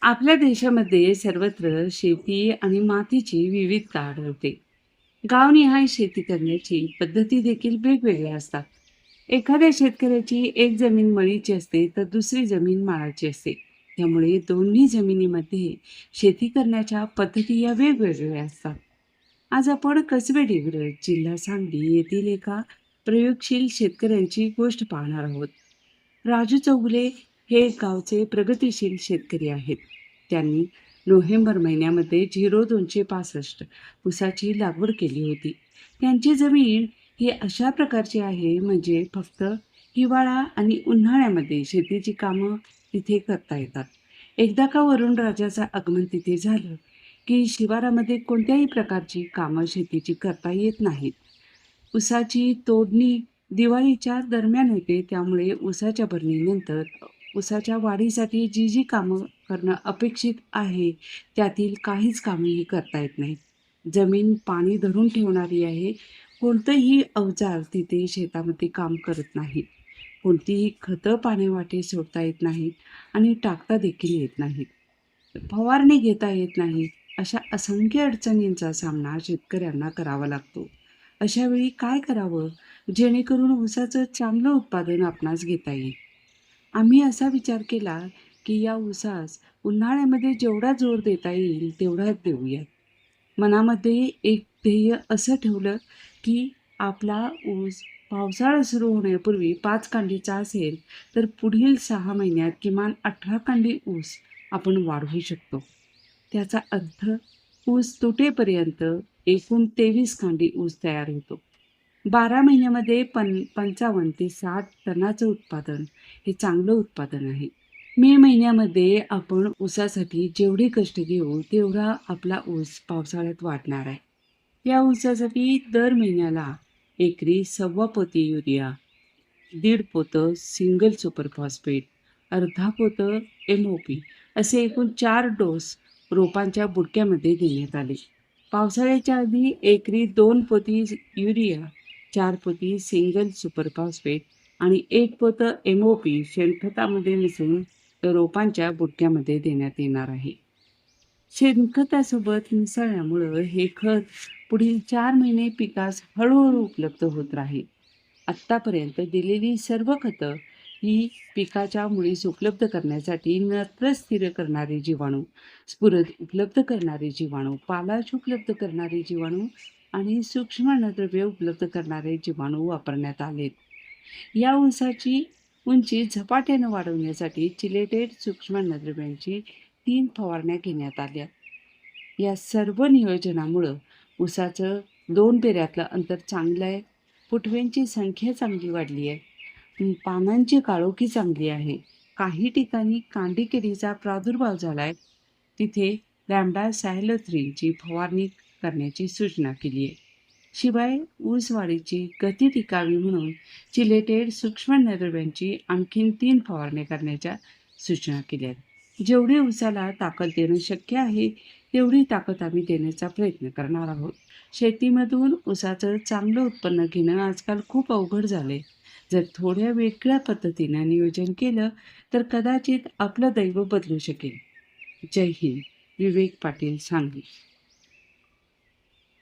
आपल्या देशामध्ये सर्वत्र शेती आणि मातीची विविधता आढळते. गावनिहाय शेती करण्याची पद्धती देखील वेगवेगळ्या असतात. एखाद्या शेतकऱ्याची एक जमीन मळीची असते तर दुसरी जमीन माळाची असते. त्यामुळे दोन्ही जमिनीमध्ये शेती करण्याच्या पद्धती या वेगवेगळ्या असतात. आज आपण कसबे डिग्रज, जिल्हा सांगली येथील एका प्रयोगशील शेतकऱ्यांची गोष्ट पाहणार आहोत. राजू चौगुले हे गावचे प्रगतिशील शेतकरी आहेत. त्यांनी नोव्हेंबर महिन्यामध्ये 0265 ऊसाची लागवड केली होती. त्यांची जमीन ही अशा प्रकारची आहे म्हणजे फक्त हिवाळा आणि उन्हाळ्यामध्ये शेतीची कामं तिथे करता येतात. एकदा का वरुण राजाचं आगमन तिथे झालं की शिवारामध्ये कोणत्याही प्रकारची कामं शेतीची करता येत नाहीत. ऊसाची तोडणी दिवाळीच्या दरम्यान होते, त्यामुळे ऊसाच्या भरणीनंतर ऊसाच्या वाढीसाठी जी जी कामं करणं अपेक्षित आहे त्यातील काहीच कामेही करता येत नाहीत. जमीन पाणी धरून ठेवणारी आहे. कोणतंही अवजार तिथे शेतामध्ये काम करत नाही. कोणतीही खतं पाण्यावाटे सोडता येत नाहीत आणि टाकता देखील येत नाहीत. फवारणी घेता येत नाही. अशा असंख्य अडचणींचा सामना शेतकऱ्यांना करावा लागतो. अशा वेळी काय करावं जेणेकरून ऊसाचं चांगलं उत्पादन आपणास घेता येईल? आम्ही असा विचार केला की या ऊसास उन्हाळ्यामध्ये जेवढा जोर देता येईल तेवढाच देऊयात. मनामध्ये एक ध्येय असं ठेवलं की आपला ऊस पावसाळा सुरू होण्यापूर्वी 5 कांडीचा असेल तर पुढील 6 महिन्यात किमान 18 कांडी ऊस आपण वाढवू शकतो. त्याचा अर्थ ऊस तुटेपर्यंत एकूण 23 कांडी ऊस तयार होतो. 12 महिन्यामध्ये 55 ते 60 टनाचं उत्पादन हे चांगलं उत्पादन आहे. मे महिन्यामध्ये आपण ऊसासाठी जेवढे कष्ट घेऊ तेवढा आपला ऊस पावसाळ्यात वाढणार आहे. या ऊसासाठी दर महिन्याला एकरी 1.25 पोती युरिया, 1.5 पोतं सिंगल सुपर फॉस्फेट, अर्धा पोतं MOP असे एकूण 4 डोस रोपांच्या बुडक्यामध्ये देण्यात आले. पावसाळ्याच्या आधी एकरी 2 पोती युरिया, 4 पोती सिंगल सुपर फॉस्फेट आणि 1 पोतं MOP शेणखतामध्ये मिसळून रोपांच्या बुडक्यामध्ये देण्यात येणार आहे. शेणखतासोबत मिसळल्यामुळं हे खत पुढील 4 महिने पिकास हळूहळू उपलब्ध होत राहील. आत्तापर्यंत दिलेली सर्व खतं ही पिकाच्या मुळीस उपलब्ध करण्यासाठी नत्र स्थिर करणारे जीवाणू, स्फुरद उपलब्ध करणारे जीवाणू, पालाश उपलब्ध करणारे जीवाणू आणि सूक्ष्म अन्नद्रव्ये उपलब्ध करणारे जीवाणू वापरण्यात आलेत. या ऊसाची उंची झपाट्यानं वाढवण्यासाठी चिलेटेड सूक्ष्म अन्नद्रव्यांची 3 फवारण्या घेण्यात आल्या. या सर्व नियोजनामुळं ऊसाचं 2 पेऱ्यातलं अंतर चांगलं आहे. फुटव्यांची संख्या चांगली वाढली आहे. पानांची काळोखी चांगली आहे. काही ठिकाणी कांडी किडीचा प्रादुर्भाव झाला आहे. तिथे लॅम्बडा सायलोथ्रिनची फवारणी करण्याची सूचना केली आहे. शिवाय ऊस वाढीची गती टिकावी म्हणून चिलेटेड सूक्ष्म अन्नद्रव्यांची आणखीन 3 फवारण्या करण्याच्या सूचना केल्या आहेत. जेवढी ऊसाला ताकद देणं शक्य आहे तेवढी ताकद आम्ही देण्याचा प्रयत्न करणार आहोत. शेतीमधून ऊसाचं चांगलं उत्पन्न घेणं आजकाल खूप अवघड झाले. जर थोड्या वेगळ्या पद्धतीनं नियोजन केलं तर कदाचित आपलं दैव बदलू शकेल. जय हिंद. विवेक पाटील, सांगली.